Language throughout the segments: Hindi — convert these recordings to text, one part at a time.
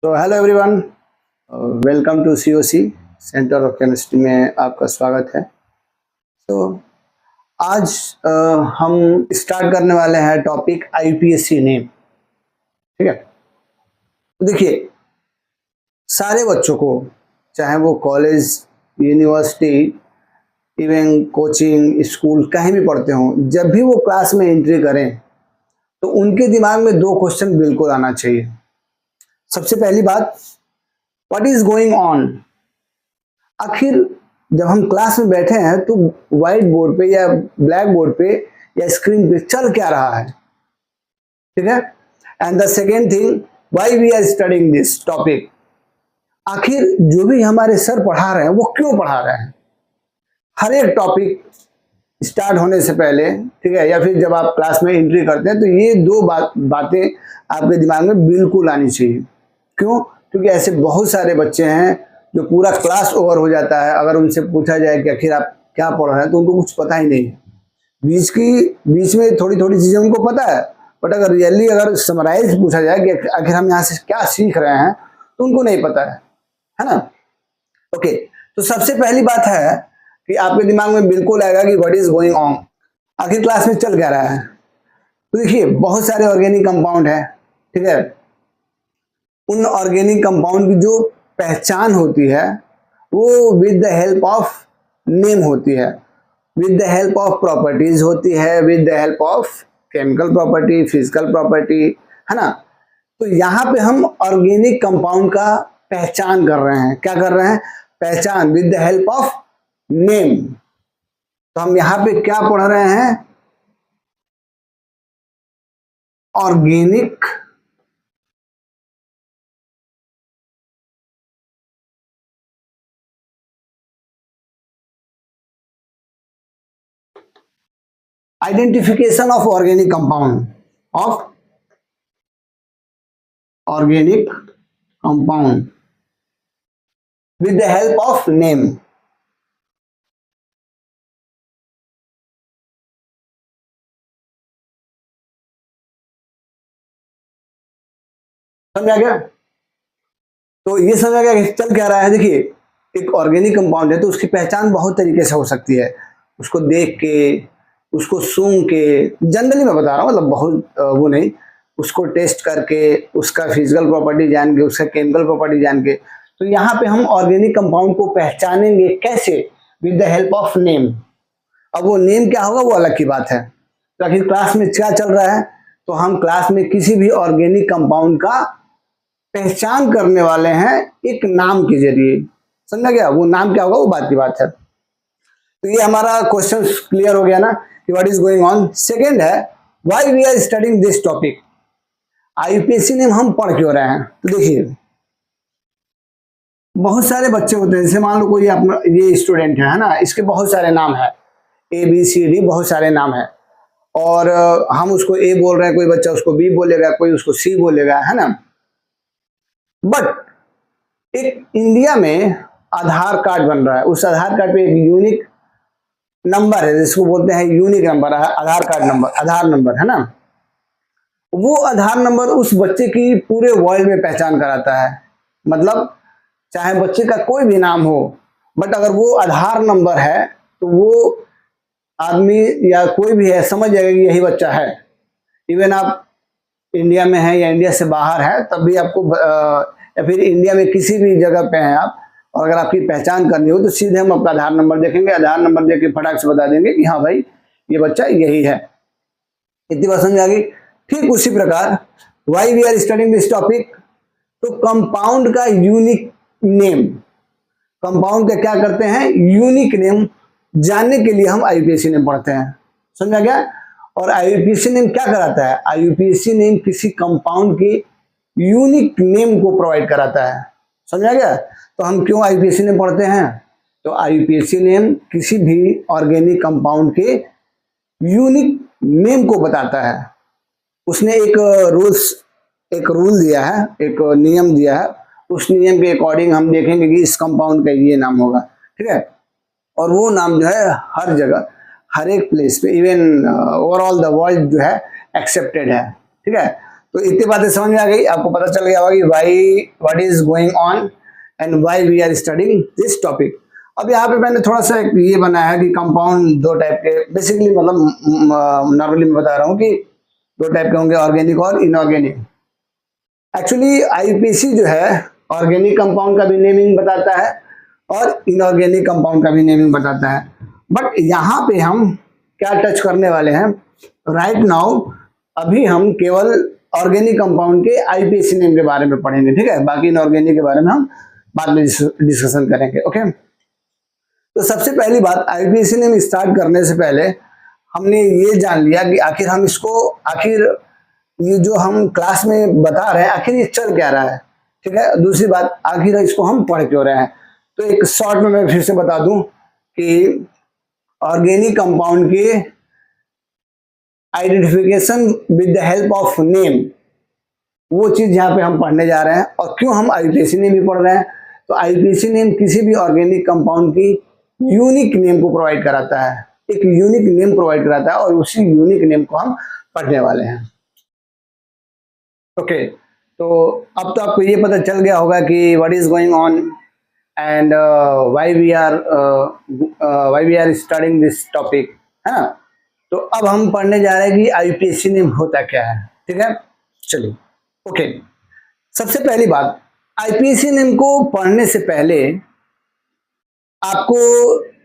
तो hello everyone, welcome to COC centre of chemistry में आपका स्वागत है। तो आज हम स्टार्ट करने वाले हैं टॉपिक आईपीएससी नेम। ठीक है, तो देखिए सारे बच्चों को, चाहे वो college, university, even coaching, school कहीं भी पढ़ते हों, जब भी वो क्लास में एंट्री करें तो उनके दिमाग में दो क्वेश्चन बिल्कुल आना चाहिए। सबसे पहली बात, व्हाट इज गोइंग ऑन। आखिर जब हम क्लास में बैठे हैं तो व्हाइट बोर्ड पे या ब्लैक बोर्ड पे या स्क्रीन पे चल क्या रहा है। ठीक है, and the second thing, why we are studying this topic. आखिर जो भी हमारे सर पढ़ा रहे हैं वो क्यों पढ़ा रहे हैं। हर एक टॉपिक स्टार्ट होने से पहले, ठीक है, या फिर जब आप क्लास में एंट्री करते हैं तो ये दो बातें आपके दिमाग में बिल्कुल आनी चाहिए। क्यों? क्योंकि ऐसे बहुत सारे बच्चे हैं जो पूरा क्लास ओवर हो जाता है, अगर उनसे पूछा जाए कि आखिर आप क्या पढ़ रहे हैं तो उनको कुछ पता ही नहीं है। बीच में थोड़ी थोड़ी चीजें उनको पता है, बट अगर रियली अगर समराइज पूछा जाए कि आखिर हम यहाँ से क्या सीख रहे हैं तो उनको नहीं पता है ना। ओके, तो सबसे पहली बात है कि आपके दिमाग में बिल्कुल आएगा कि व्हाट इज गोइंग ऑन, आखिर क्लास में चल क्या रहा है। तो देखिए बहुत सारे ऑर्गेनिक कंपाउंड है, ठीक है। उन ऑर्गेनिक कंपाउंड की जो पहचान होती है वो with the help of name होती है, with the help of properties होती है, with the help of chemical property, physical property, है ना। तो यहाँ पे हम ऑर्गेनिक कंपाउंड का पहचान कर रहे हैं। क्या कर रहे हैं? पहचान with the help of name. तो हम यहाँ पे क्या पढ़ रहे हैं? Organic identification of organic compound, of organic compound with the help of name। समझा गया? तो ये समझा गया कि चल क्या रहा है। देखिए एक ऑर्गेनिक कंपाउंड है तो उसकी पहचान बहुत तरीके से हो सकती है। उसको देख के, उसको सूंघ के, जनरली मैं बता रहा हूँ, मतलब बहुत वो नहीं, उसको टेस्ट करके, उसका फिजिकल प्रॉपर्टी जान के, उसका केमिकल प्रॉपर्टी जान के। तो यहाँ पे हम ऑर्गेनिक कंपाउंड को पहचानेंगे कैसे? With the help of name. अब वो नेम क्या होगा वो अलग की बात है। तो आखिर क्लास में क्या चल रहा है, तो हम क्लास में किसी भी ऑर्गेनिक कंपाउंड का पहचान करने वाले हैं एक नाम के जरिए। समझा गया? वो नाम क्या होगा वो बात की बात है। तो ये हमारा क्वेश्चन क्लियर हो गया ना कि what is going on. Second है, why we are studying this topic. IPSC name हम पढ़ क्यों रहे हैं। तो देखिए बहुत सारे बच्चे होते हैं, जैसे मान लो कोई अपना ये स्टूडेंट है ना, इसके बहुत सारे नाम है, ए बी सी डी, बहुत सारे नाम है। और हम उसको ए बोल रहे हैं, कोई बच्चा उसको बी बोलेगा, कोई उसको सी बोलेगा, है ना। बट एक इंडिया में आधार कार्ड बन रहा है, उस आधार कार्ड पे एक यूनिक नंबर है जिसको बोलते हैं यूनिक नंबर, आधार कार्ड नंबर, आधार नंबर, है ना। वो आधार नंबर उस बच्चे की पूरे वर्ल्ड में पहचान कराता है। मतलब चाहे बच्चे का कोई भी नाम हो, बट अगर वो आधार नंबर है तो वो आदमी या कोई भी है समझ जाएगा कि यही बच्चा है। इवन आप इंडिया में है या इंडिया से बाहर है तब भी आपको या फिर इंडिया में किसी भी जगह पे हैं आप, और अगर आपकी पहचान करनी हो तो सीधे हम आपका आधार नंबर देखेंगे, आधार नंबर देख के फटाक से बता देंगे कि हाँ भाई ये बच्चा यही है। इतनी बात समझ आ गई। ठीक उसी प्रकार why we are studying this topic, तो कंपाउंड का यूनिक नेम, कंपाउंड का क्या करते हैं, यूनिक नेम जानने के लिए हम आईपीएससी नेम पढ़ते हैं। समझा गया? और आईयूपीएसी नेम क्या कराता है? आईयूपीएसी नेम किसी कंपाउंड के यूनिक नेम को प्रोवाइड कराता है। समझा गया? तो हम क्यों आईयूपीएसी नेम पढ़ते हैं? तो आईयूपीएसी नेम किसी भी ऑर्गेनिक कंपाउंड के यूनिक नेम को बताता है। उसने एक रूल दिया है, एक नियम दिया है, उस नियम के अकॉर्डिंग हम देखेंगे कि इस कंपाउंड का ये नाम होगा। ठीक है, और वो नाम जो है हर जगह, हर एक प्लेस पे, इवन ओवरऑल द वर्ल्ड जो है एक्सेप्टेड है। ठीक है, तो इतनी बातें समझ में आ गई, आपको पता चल गया होगा कि what is going on and why we are studying this topic. अब यहाँ पे मैंने थोड़ा सा ये बनाया है कि कंपाउंड दो टाइप के, बेसिकली मतलब नॉर्मली मैं बता रहा हूँ कि दो टाइप के होंगे, ऑर्गेनिक और इनऑर्गेनिक। एक्चुअली आईपीसी जो है ऑर्गेनिक कंपाउंड का भी नेमिंग बताता है और इनऑर्गेनिक कंपाउंड का भी नेमिंग बताता है, बट यहाँ पे हम क्या टच करने वाले हैं राइट नाउ, अभी हम केवल ऑर्गेनिक कंपाउंड के आईपीसी नेम के बारे में पढ़ेंगे, ठीक है। बाकी इनऑर्गेनिक के बारे में हम बाद में डिस्कशन करेंगे, ओके। तो सबसे पहली बात, आईपीसी नेम स्टार्ट करने से पहले हमने ये जान लिया कि आखिर हम इसको, आखिर ये जो हम क्लास में बता रहे हैं आखिर ये चल क्या रहा है, ठीक है। दूसरी बात, आखिर इसको हम पढ़ क्यों रहे हैं। तो एक शॉर्ट में मैं फिर से बता दूं कि ऑर्गेनिक कंपाउंड के identification with the help of name, वो चीज यहाँ पे हम पढ़ने जा रहे हैं। और क्यों हम आईपीसी नेम भी पढ़ रहे हैं, तो आईपीसी नेम किसी भी ऑर्गेनिक कंपाउंड की यूनिक नेम को प्रोवाइड कराता है, एक यूनिक नेम प्रोवाइड कराता है और उसी यूनिक नेम को हम पढ़ने वाले हैं, ओके। तो अब तो आपको ये पता चल गया होगा कि what is going on and why we are studying this topic, है ना। तो अब हम पढ़ने जा रहे हैं कि आईपीसी नेम होता क्या है, ठीक है। चलिए, ओके। सबसे पहली बात, आईपीसी नेम को पढ़ने से पहले आपको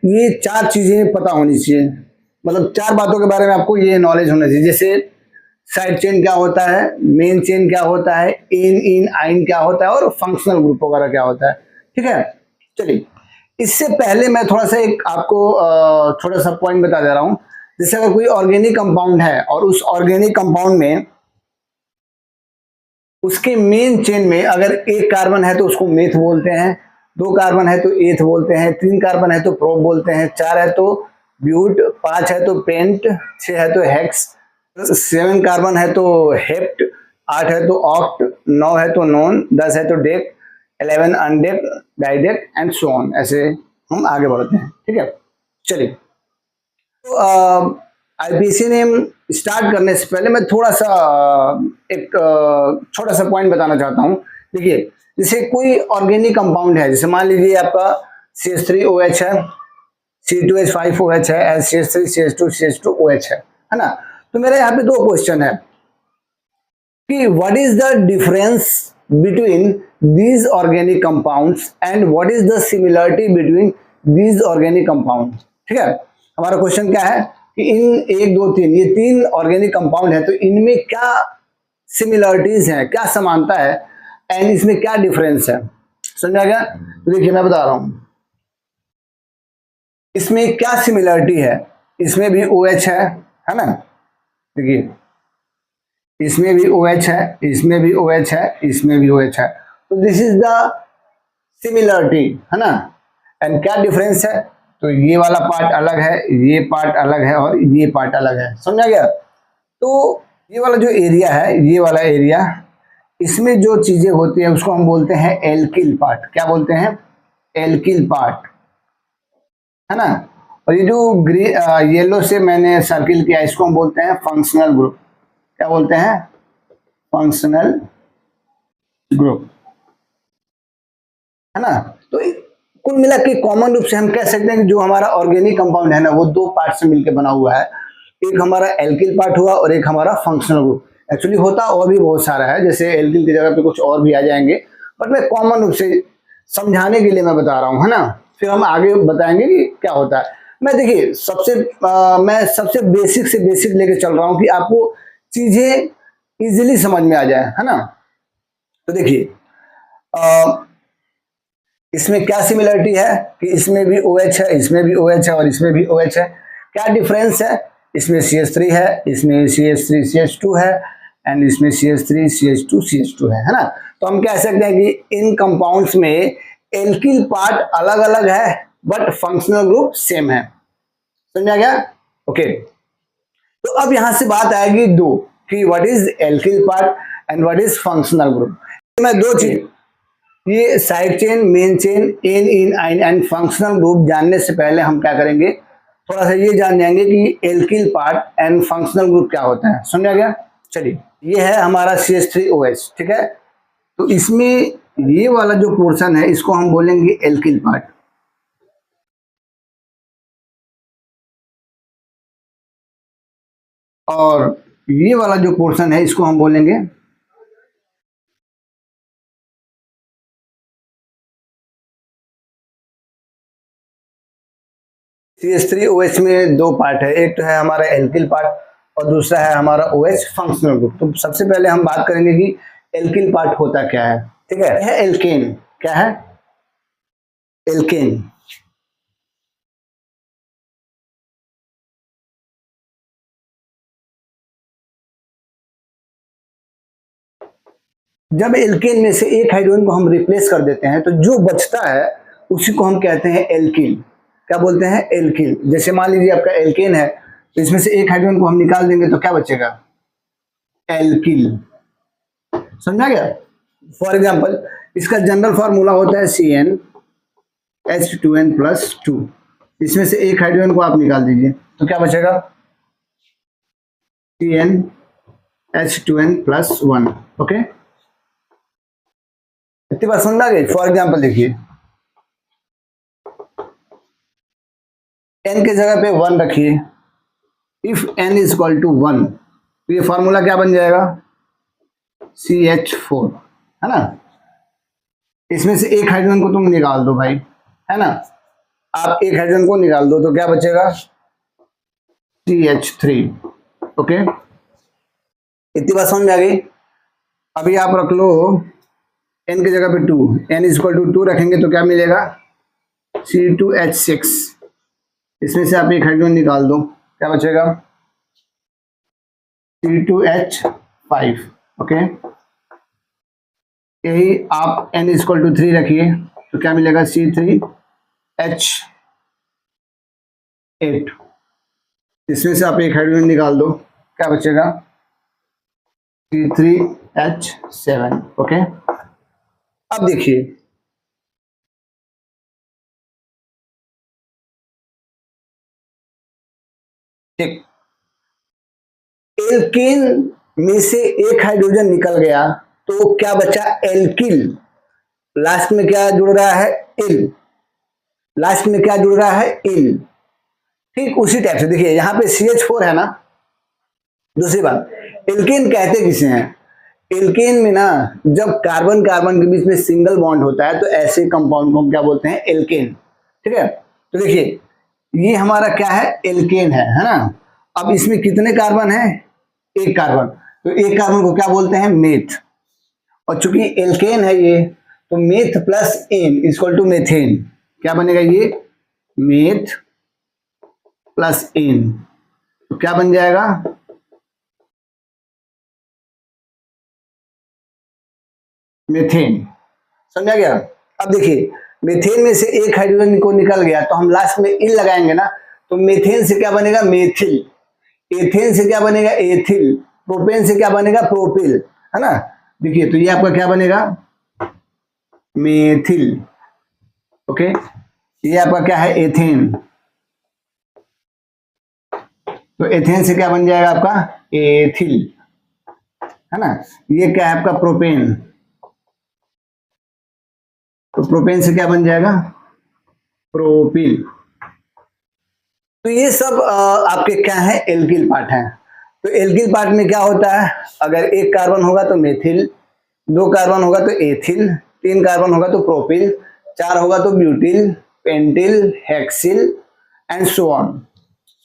ये चार चीजें पता होनी चाहिए, मतलब चार बातों के बारे में आपको ये नॉलेज होना चाहिए। जैसे साइड चेन क्या होता है, मेन चेन क्या होता है, इन आइन क्या होता है और फंक्शनल ग्रुप वगैरह क्या होता है, ठीक है। चलिए, इससे पहले मैं थोड़ा सा एक आपको थोड़ा सा पॉइंट बता दे रहा हूं। जैसे अगर कोई ऑर्गेनिक कंपाउंड है और उस ऑर्गेनिक कंपाउंड में उसके मेन चेन में अगर एक कार्बन है तो उसको मेथ बोलते हैं, दो कार्बन है तो एथ बोलते हैं, तीन कार्बन है तो प्रोप बोलते हैं, चार है तो ब्यूट, पांच है तो पेंट, छह है तो हेक्स, 7 कार्बन है तो हेप्ट, 8 है तो ऑक्ट, 9 है तो नॉन, 10 है तो deca, 11 undeca, dodeca and so on. ऐसे हम आगे बढ़ते हैं, ठीक है। चलिए, तो आईपीसी नेम स्टार्ट करने से पहले मैं थोड़ा सा एक छोटा सा पॉइंट बताना चाहता हूँ। देखिए, जैसे कोई ऑर्गेनिक कंपाउंड है, जैसे मान लीजिए आपका CH3OH है, C2H5OH है, CH3CH2CH2OH है ना। तो मेरा यहाँ पे दो क्वेश्चन है कि what is the difference between these organic compounds and what is the similarity between these organic compound, ठीक है। हमारा क्वेश्चन क्या है कि इन 1 2 3 ये 3 ऑर्गेनिक कंपाउंड है, तो इनमें क्या सिमिलरिटीज हैं, क्या समानता है एंड इसमें क्या डिफरेंस है, समझा गया। तो देखिए मैं बता रहा हूं, इसमें क्या सिमिलरिटी है, इसमें भी OH है ना। देखिए, इसमें भी OH है, इसमें भी OH है, इसमें भी OH है, तो दिस इज द सिमिलरिटी, है ना। एंड क्या डिफरेंस है, तो ये वाला पार्ट अलग है, ये पार्ट अलग है और ये पार्ट अलग है, समझा गया। तो ये वाला जो एरिया है, ये वाला एरिया, इसमें जो चीजें होती है उसको हम बोलते हैं एल्किल पार्ट। क्या बोलते हैं, एल्किल पार्ट, है ना। और ये जो ग्रीन येलो से मैंने सर्किल किया, इसको हम बोलते हैं फंक्शनल ग्रुप। क्या बोलते हैं, फंक्शनल ग्रुप, है ना। तो कुल मिला के कॉमन रूप से हम कह सकते हैं कि जो हमारा ऑर्गेनिक कंपाउंड है ना, वो दो पार्ट से मिलकर बना हुआ है। एक हमारा एल्किल पार्ट हुआ और एक हमारा फंक्शनल ग्रुप। एक्चुअली होता और भी बहुत सारा है, जैसे एल्किल की जगह पे कुछ और भी आ जाएंगे, बट मैं कॉमन रूप से समझाने के लिए मैं बता रहा हूँ, है ना। फिर हम आगे बताएंगे कि क्या होता है। मैं देखिए मैं सबसे बेसिक से बेसिक लेके चल रहा हूँ कि आपको चीजें इजीली समझ में आ जाए, है ना। तो देखिए, इसमें क्या सिमिलरिटी है कि इसमें भी OH है, इसमें भी OH है और इसमें भी OH है। क्या डिफरेंस है, इसमें CH3 है, इसमें CH3CH2 है एंड इसमें CH3CH2CH2 है ना। तो हम कह सकते हैं कि इन कंपाउंड्स में एल्किल पार्ट अलग अलग है बट फंक्शनल ग्रुप सेम है, समझा गया। ओके, तो अब यहां से बात आएगी दो कि what is alkyl part and what is functional group. मैं दो चीज, ये साइड चेन, मेन चेन, इन आइन एंड फंक्शनल ग्रुप जानने से पहले हम क्या करेंगे, थोड़ा सा ये जान जाएंगे कि alkyl part and functional group क्या होता है, समझा गया। चलिए, ये है हमारा CH3OH, ठीक है। तो इसमें ये वाला जो पोर्शन है इसको हम बोलेंगे एल्किल पार्ट, और ये वाला जो पोर्शन है इसको हम बोलेंगे CH3OH में दो पार्ट है, एक तो है हमारा एल्किल पार्ट और दूसरा है हमारा OH फंक्शनल ग्रुप। तो सबसे पहले हम बात करेंगे कि एल्किल पार्ट होता क्या है, ठीक है। यह एल्केन, क्या है, एल्केन। जब एल्केन में से एक हाइड्रोजन को हम रिप्लेस कर देते हैं तो जो बचता है उसी को हम कहते हैं एल्किल। क्या बोलते हैं, एल्किल। जैसे मान लीजिए आपका एल्केन है, तो इसमें से एक हाइड्रोजन को हम निकाल देंगे तो क्या बचेगा, एल्किल। समझा गया। फॉर एग्जाम्पल, इसका जनरल फॉर्मूला होता है CnH2n+2। इसमें से एक हाइड्रोजन को आप निकाल दीजिए तो क्या बचेगा, CnH2n+1। ओके, इतनी बात समझ आ गई। फॉर एग्जाम्पल देखिए, n के जगह पे 1 रखिए। If n is equal to 1 तो ये फॉर्मूला क्या बन जाएगा, CH4, है ना। इसमें से एक हाइड्रोजन को तुम निकाल दो भाई, है ना। आप एक हाइड्रोजन को निकाल दो तो क्या बचेगा, CH3। ओके, इतनी बात समझ में आ गई। अभी आप रख लो n की जगह पे 2, n इज इक्वल टू 2 रखेंगे तो क्या मिलेगा, C2H6। इसमें से आप एक हाइड्रोजन निकाल दो, क्या बचेगा, C2H5। ओके, यही आप n इज इक्वल टू 3 रखिए तो क्या मिलेगा, C3H8। इसमें से आप एक हाइड्रोजन निकाल दो, क्या बचेगा, C3H7। ओके, अब देखिए, ठीक, एल्केन में से एक हाइड्रोजन निकल गया तो क्या बचा, एल्किल। लास्ट में क्या जुड़ रहा है, इल। लास्ट में क्या जुड़ रहा है, इल। ठीक उसी टाइप से देखिए, यहां पे CH4 है ना। दूसरी बात, एल्केन कहते किसे हैं, एल्केन में ना जब कार्बन कार्बन के बीच में सिंगल बॉन्ड होता है तो ऐसे कंपाउंड को हम क्या बोलते हैं, एल्केन। ठीक है, तो देखिए ये हमारा क्या है, एल्केन है ना। अब इसमें कितने कार्बन है, एक कार्बन, तो एक कार्बन को क्या बोलते हैं, मेथ। और चूंकि एल्केन है ये, तो meth plus ane equal to methane. क्या बनेगा ये, मेथ प्लस एन, तो क्या बन जाएगा, मेथेन। समझा गया। अब देखिए, मेथेन में से एक हाइड्रोजन को निकल गया तो हम लास्ट में इन लगाएंगे ना, तो मेथेन से क्या बनेगा, मेथिल। एथेन से क्या बनेगा, एथिल। प्रोपेन से क्या बनेगा, प्रोपिल, है ना। देखिए, तो ये आपका क्या बनेगा, मेथिल। ओके, ये आपका क्या है, एथेन। तो एथेन से क्या बन जाएगा आपका, एथिल, है ना। ये क्या है आपका, प्रोपेन। तो प्रोपेन से क्या बन जाएगा, प्रोपिल। तो ये सब आपके क्या है, एल्किल पार्ट है। तो एल्किल पार्ट में क्या होता है, अगर एक कार्बन होगा तो मेथिल, दो कार्बन होगा तो एथिल, तीन कार्बन होगा तो प्रोपिल, चार होगा तो butyl, pentyl, hexyl and so on.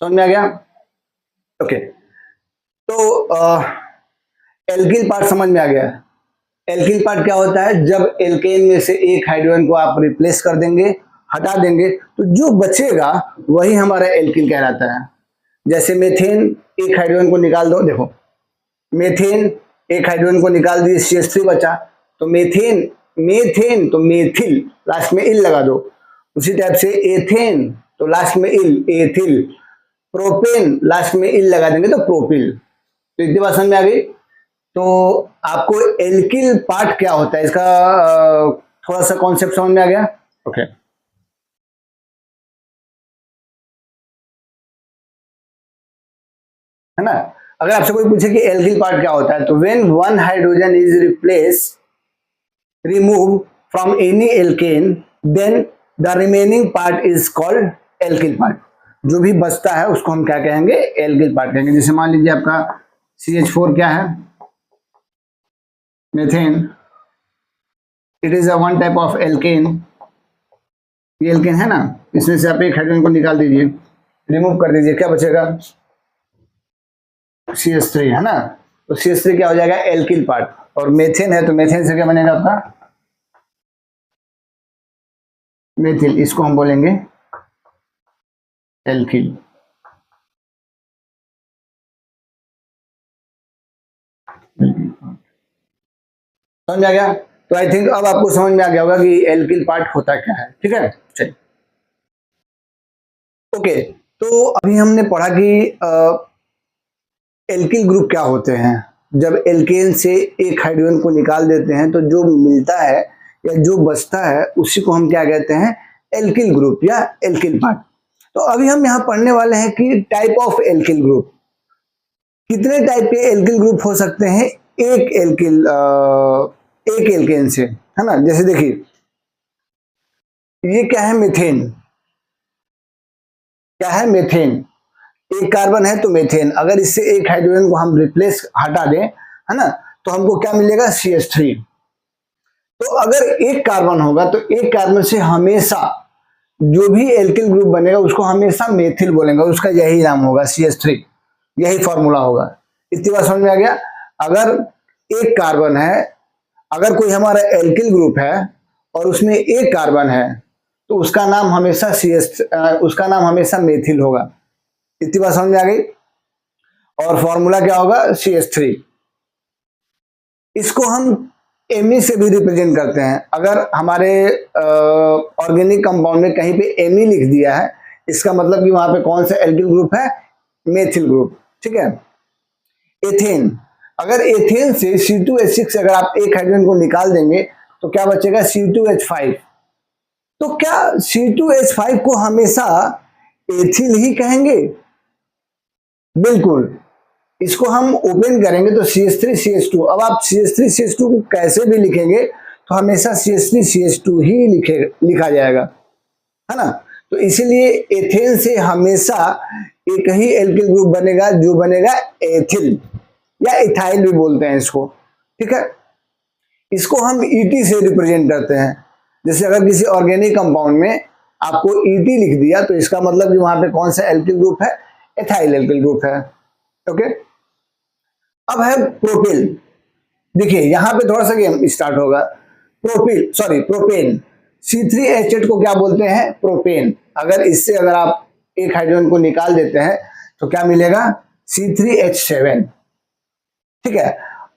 समझ में आ गया। ओके, तो एल्किल पार्ट समझ में आ गया। एल्किल पार्ट क्या होता है, जब एल्केन में से एक हाइड्रोजन को आप रिप्लेस कर देंगे, हटा देंगे, तो जो बचेगा वही हमारा एल्किल कहलाता है। जैसे मेथेन, एक हाइड्रोजन को निकाल दो, देखो मेथेन एक हाइड्रोजन को निकाल दिए, CH3 बचा, तो मेथेन, मेथेन तो मेथिल, लास्ट में इल लगा दो। उसी टाइप से एथेन तो लास्ट में इल, एथिल। प्रोपेन लास्ट में इल लगा देंगे तो प्रोपिल। तो इतनी बात समझ में आ गई। तो आपको एल्किल पार्ट क्या होता है इसका थोड़ा सा कॉन्सेप्ट समझ में आ गया। ओके, है ना। अगर आपसे कोई पूछे कि एल्किल पार्ट क्या होता है, तो when one hydrogen is remove from any alkane then the remaining part is called alkyl part. जो भी बचता है उसको हम क्या कहेंगे, एल्किल पार्ट कहेंगे। जैसे मान लीजिए आपका CH4 क्या है, methane, it is a one type of alkene. ये एल्केन है ना, इसमें से आप एक हाइड्रोजन को निकाल दीजिए, रिमूव कर दीजिए, क्या बचेगा, CH3 है ना। तो CH3 क्या हो जाएगा, एल्किल पार्ट। और मेथेन है तो मेथेन से क्या बनेगा आपका, मेथिल, इसको हम बोलेंगे एल्किल। समझ आ गया। तो आई थिंक अब आपको समझ में आ गया होगा कि एल्किल पार्ट होता क्या है। ठीक है, चलिए ओके। तो अभी हमने पढ़ा कि एल्किल ग्रुप क्या होते हैं। जब एल्केन से एक हाइड्रोजन को निकाल देते हैं तो जो मिलता है या जो बचता है उसी को हम क्या कहते हैं, एल्किल ग्रुप या एल्किल पार्ट। तो अभी हम यहाँ पढ़ने वाले हैं कि टाइप ऑफ एल्किल ग्रुप, कितने टाइप के एल्किल ग्रुप हो सकते हैं एक एल्केन से, है ना। जैसे देखिए ये क्या है, मीथेन, क्या है, मीथेन, एक कार्बन है तो मीथेन। अगर इससे एक हाइड्रोजन को हम रिप्लेस हटा दें, है ना, तो हमको क्या मिलेगा, CH3। तो अगर एक कार्बन होगा तो एक कार्बन से हमेशा जो भी एल्किल ग्रुप बनेगा उसको हमेशा मेथिल बोलेंगे, उसका यही नाम होगा, CH3, यही फॉर्मूला होगा। इतनी बात समझ में आ गया। अगर एक कार्बन है, अगर कोई हमारा एल्किल ग्रुप है और उसमें एक कार्बन है तो उसका नाम हमेशा उसका नाम हमेशा मेथिल होगा। इतनी बात समझ में आ गई। और फॉर्मूला क्या होगा, CH3। इसको हम Me से भी रिप्रेजेंट करते हैं। अगर हमारे ऑर्गेनिक कंपाउंड में कहीं पे Me लिख दिया है, इसका मतलब कि वहां पे कौन सा एल्किल ग्रुप है, मेथिल ग्रुप। ठीक है। एथेन, अगर एथेन से C2H6 अगर आप एक हाइड्रोजन को निकाल देंगे तो क्या बचेगा, C2H5। तो क्या C2H5 को हमेशा एथिल ही कहेंगे, बिल्कुल। इसको हम ओपन करेंगे तो CH3CH2। अब आप CH3CH2 को कैसे भी लिखेंगे तो हमेशा CH3CH2 ही लिखा जाएगा, है ना। तो इसीलिए एथेन से हमेशा एक ही एल्किल ग्रुप बनेगा जो बनेगा एथिल या इथाइल भी बोलते हैं इसको। ठीक है, इसको हम ET से रिप्रेजेंट करते हैं। जैसे अगर किसी ऑर्गेनिक कंपाउंड में आपको ET लिख दिया तो इसका मतलब कि वहां पे कौन सा एल्किल ग्रुप है, एथाइल एल्किल ग्रुप है। ओके, अब है प्रोपिल। देखिए यहां पे थोड़ा सा गेम स्टार्ट होगा। प्रोपेन, C3H8 को क्या बोलते हैं, प्रोपेन। अगर इससे अगर आप एक हाइड्रोजन को निकाल देते हैं तो क्या मिलेगा, C3H7। ठीक है।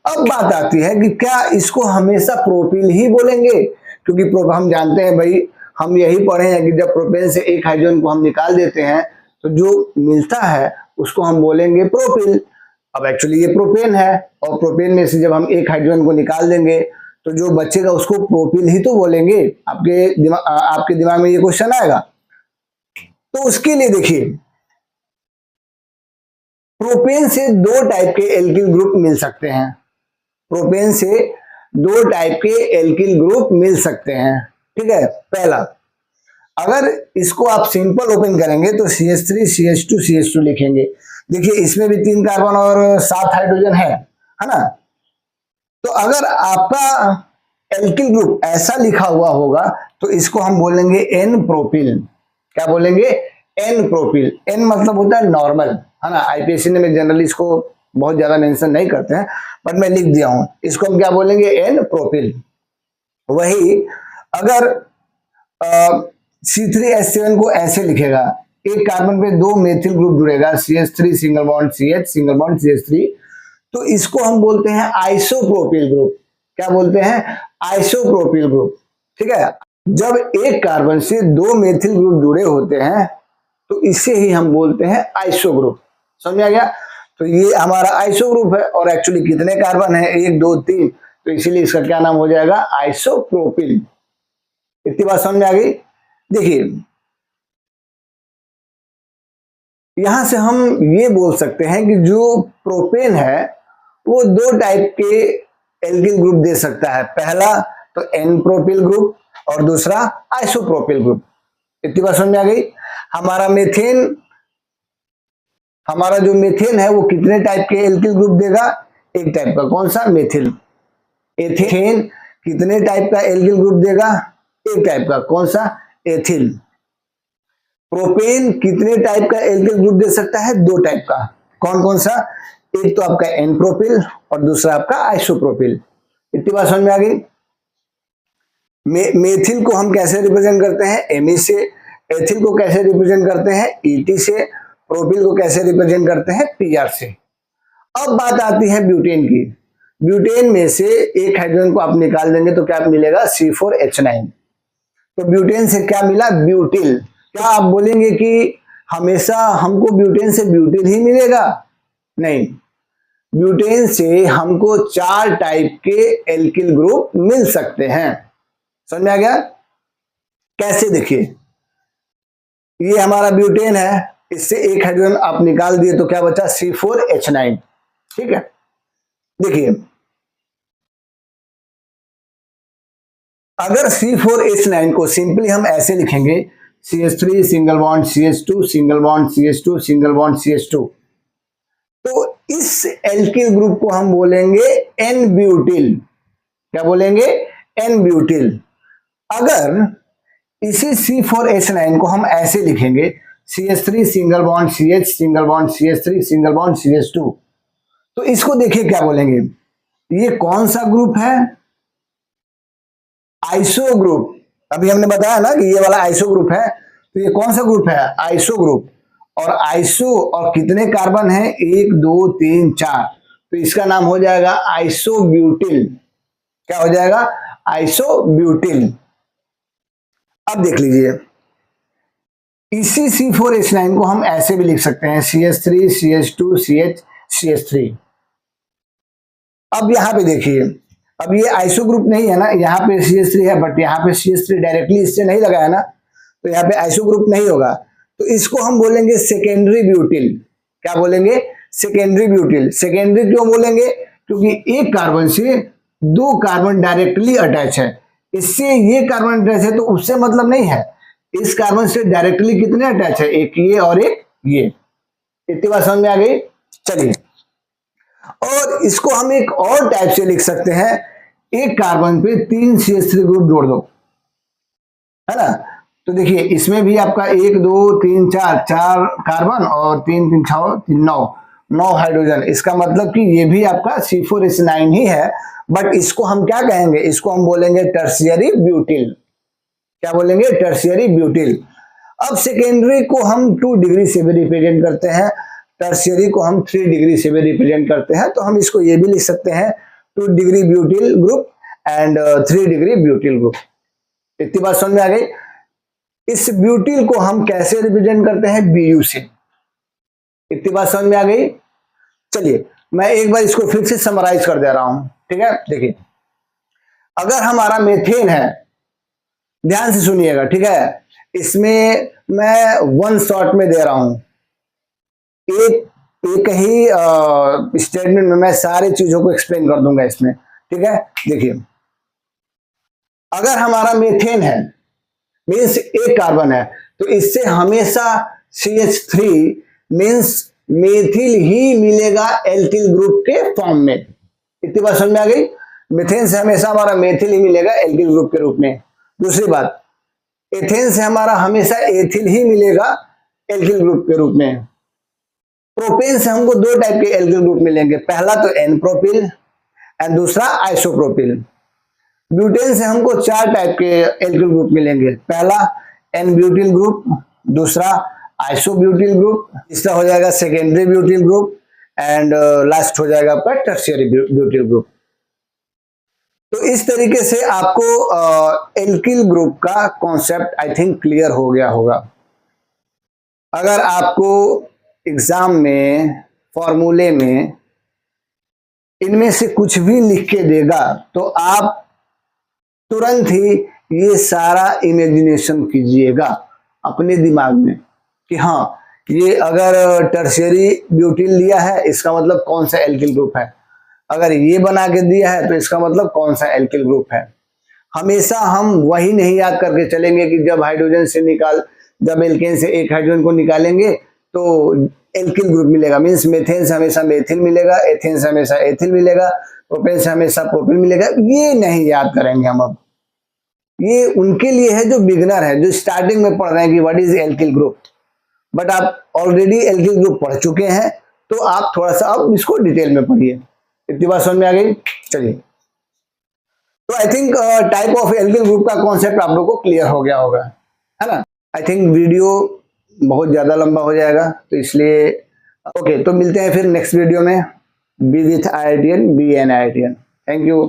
अब बात आती है कि क्या इसको हमेशा प्रोपिल ही बोलेंगे, क्योंकि हम जानते हैं भाई, हम यही पढ़े हैं कि जब प्रोपेन से एक हाइड्रोजन को हम निकाल देते हैं तो जो मिलता है उसको हम बोलेंगे प्रोपिल। अब एक्चुअली ये प्रोपेन है और प्रोपेन में से जब हम एक हाइड्रोजन को निकाल देंगे तो जो बचेगा उसको प्रोपिल ही तो बोलेंगे। आपके दिमाग में ये क्वेश्चन आएगा। तो उसके लिए देखिए, प्रोपेन से दो टाइप के एल्किल ग्रुप मिल सकते हैं। प्रोपेन से दो टाइप के एल्किल ग्रुप मिल सकते हैं। ठीक है, पहला, अगर इसको आप सिंपल ओपन करेंगे तो CH3CH2CH2 लिखेंगे। देखिए इसमें भी 3 कार्बन और 7 हाइड्रोजन है ना। तो अगर आपका एल्किल ग्रुप ऐसा लिखा हुआ होगा तो इसको हम बोलेंगे N प्रोपिल। क्या बोलेंगे, N प्रोपिल। N मतलब होता है नॉर्मल, है ना। IPSC में जनरली इसको बहुत ज्यादा मेंशन नहीं करते हैं, बट मैं लिख दिया हूं, इसको हम क्या बोलेंगे, N प्रोपिल। वही अगर C3H7 को ऐसे लिखेगा, एक कार्बन पे 2 मेथिल ग्रुप जुड़ेगा, CH3 single bond CH single bond CH3, तो इसको हम बोलते हैं आइसोप्रोपिल ग्रुप। क्या बोलते हैं, आइसोप्रोपिल ग्रुप। ठीक है, जब एक कार्बन से 2 मेथिल ग्रुप जुड़े होते हैं तो इसे ही हम बोलते हैं आइसो ग्रुप। समझ आ गया। तो ये हमारा आइसो ग्रुप है और एक्चुअली कितने कार्बन है, 1 2 3, तो इसीलिए इसका क्या नाम हो जाएगा, आइसोप्रोपिल। इतनी बात समझ में आ गई। देखिए यहां से हम ये बोल सकते हैं कि जो प्रोपेन है वो दो टाइप के एल्किल ग्रुप दे सकता है। पहला तो एन प्रोपिल ग्रुप और दूसरा आइसोप्रोपिल ग्रुप। इतनी बात समझ में आ गई। हमारा जो मीथेन है वो कितने टाइप के एल्किल ग्रुप देगा? एक टाइप का। कौन सा? मेथिल। एथेन कितने टाइप का एल्किल ग्रुप देगा? एक टाइप का। कौन सा? एथिल। प्रोपेन कितने टाइप का एल्किल ग्रुप दे सकता है? दो टाइप का। कौन कौन सा? एक तो आपका एन प्रोपिल और दूसरा आपका आइसोप्रोपिल। इतनी बात समझ में आ गई। मेथिल को हम कैसे रिप्रेजेंट करते हैं? एमई से। एथिल को कैसे रिप्रेजेंट करते हैं? ईटी से। प्रोपिल को कैसे रिप्रेजेंट करते हैं? पीआर से। अब बात आती है ब्यूटेन की। ब्यूटेन में से एक हाइड्रोजन को आप निकाल देंगे तो क्या मिलेगा? C4H9। तो ब्यूटेन से क्या मिला? ब्यूटिल। क्या आप बोलेंगे कि हमेशा हमको ब्यूटेन से ब्यूटिल ही मिलेगा? नहीं, ब्यूटेन से हमको 4 टाइप के एल्किल ग्रुप मिल सकते हैं। समझ में आ गया? कैसे? देखिए, ये हमारा ब्यूटेन है, इससे एक हाइड्रोजन आप निकाल दिए तो क्या बचा? C4H9। ठीक है, देखिए अगर C4H9 को सिंपली हम ऐसे लिखेंगे CH3 single bond CH2 single bond CH2 single bond CH2, तो इस एल्किल ग्रुप को हम बोलेंगे एन ब्यूटिल। क्या बोलेंगे? N butyl. अगर इसी C4H9 को हम ऐसे लिखेंगे CH3 single bond CH single bond CH3 single bond CH2, तो इसको देखिए क्या बोलेंगे? ये कौन सा ग्रुप है? Iso group. अभी हमने बताया ना कि ये वाला आइसो ग्रुप है, तो ये कौन सा ग्रुप है? Iso group. और आइसो और कितने कार्बन है? 1 2 3 4, तो इसका नाम हो जाएगा आइसोब्यूटिल। क्या हो जाएगा? आइसोब्यूटिल। अब देख लीजिए, इसी C4H9 को हम ऐसे भी लिख सकते हैं CH3 CH2 CH CH3। अब यहां पे देखिए, अब ये आइसो ग्रुप नहीं है ना, यहाँ पे CH3 है, बट यहाँ पे CH3 डायरेक्टली इससे नहीं लगा है ना, तो यहाँ पे आइसो ग्रुप नहीं होगा। तो इसको हम बोलेंगे सेकेंडरी ब्यूटिल। क्या बोलेंगे? Secondary butyl. सेकेंडरी क्यों बोलेंगे? क्योंकि एक कार्बन से 2 कार्बन डायरेक्टली अटैच है, इससे ये कार्बन अटैच है तो उससे मतलब नहीं है। इस कार्बन से डायरेक्टली कितने अटैच है? एक ये और एक ये। इतनी बात समझ में आ गई। चलिए, और इसको हम एक और टाइप से लिख सकते हैं, एक कार्बन पे 3 CH3 ग्रुप जोड़ दो, है ना। तो देखिए इसमें भी आपका 1 2 3 4 कार्बन और 3 3 6 9 हाइड्रोजन। इसका मतलब कि ये भी आपका C4H9 ही है, बट इसको हम क्या कहेंगे? इसको हम बोलेंगे टर्शियरी ब्यूटिल। क्या बोलेंगे? Tertiary butyl. अब सेकेंडरी को हम 2 डिग्री से भी रिप्रेजेंट करते हैं, टर्शियरी को हम 3 डिग्री से भी रिप्रेजेंट करते हैं, तो हम इसको ये भी लिख सकते हैं 2 degree butyl group and 3 degree butyl group. इतनी बात समझ में आ गई। इस ब्यूटिल को हम कैसे रिप्रेजेंट करते हैं? Bu से। इतनी बात समझ में आ गई। चलिए मैं एक बार इसको फिर से समराइज कर दे रहा हूं, ठीक है। देखिए, अगर हमारा मेथेन है, ध्यान से सुनिएगा, ठीक है, इसमें मैं 1 शॉट में दे रहा हूं, एक ही स्टेटमेंट में मैं सारी चीजों को एक्सप्लेन कर दूंगा इसमें, ठीक है। देखिए, अगर हमारा मेथेन है, मीन्स एक कार्बन है, तो इससे हमेशा CH3 मीन्स मेथिल ही मिलेगा एल्किल ग्रुप के फॉर्म में। इतनी बात समझ में आ गई। मेथेन से हमेशा हमारा मेथिल ही मिलेगा एल्किल ग्रुप के रूप में। दूसरी बात, एथेन से हमारा हमेशा एथिल ही मिलेगा एल्किल ग्रुप के रूप में। प्रोपेन से हमको 2 टाइप के एल्किल ग्रुप मिलेंगे, पहला तो एन प्रोपिल एंड दूसरा आइसोप्रोपिल। ब्यूटेन से हमको 4 टाइप के एल्किल ग्रुप मिलेंगे, पहला एन ब्यूटिल ग्रुप, दूसरा आइसोब्यूटिल ग्रुप, तीसरा हो जाएगा secondary butyl group and last हो जाएगा आपका टर्शियरी ब्यूटिल ग्रुप। तो इस तरीके से आपको एल्किल ग्रुप का कॉन्सेप्ट आई थिंक क्लियर हो गया होगा। अगर आपको एग्जाम में फॉर्मूले में इनमें से कुछ भी लिख के देगा तो आप तुरंत ही ये सारा इमेजिनेशन कीजिएगा अपने दिमाग में कि हाँ ये अगर टर्शियरी ब्यूटिल लिया है इसका मतलब कौन सा एल्किल ग्रुप है, अगर ये बना के दिया है तो इसका मतलब कौन सा एल्किल ग्रुप है। हमेशा हम वही नहीं याद करके चलेंगे कि जब एल्केन से एक हाइड्रोजन को निकालेंगे तो एल्किल ग्रुप मिलेगा, मीन्स मेथेन से हमेशा मेथिल मिलेगा, एथेन से हमेशा एथिल मिलेगा, प्रोपेन से हमेशा प्रोपिल मिलेगा, ये नहीं याद करेंगे हम। अब ये उनके लिए है जो बिगनर है, जो स्टार्टिंग में पढ़ रहे हैं कि what is alkyl group, but आप ऑलरेडी एल्किल ग्रुप पढ़ चुके हैं तो आप थोड़ा सा अब इसको डिटेल में पढ़िए। इतनी बात समझ में आ गई। चलिए, तो I think type of alkyl group का कॉन्सेप्ट आप लोगों को क्लियर हो गया होगा, है ना। आई थिंक वीडियो बहुत ज्यादा लंबा हो जाएगा तो इसलिए ओके, तो मिलते हैं फिर नेक्स्ट वीडियो में। Be with IITian, be an IITian। Thank you.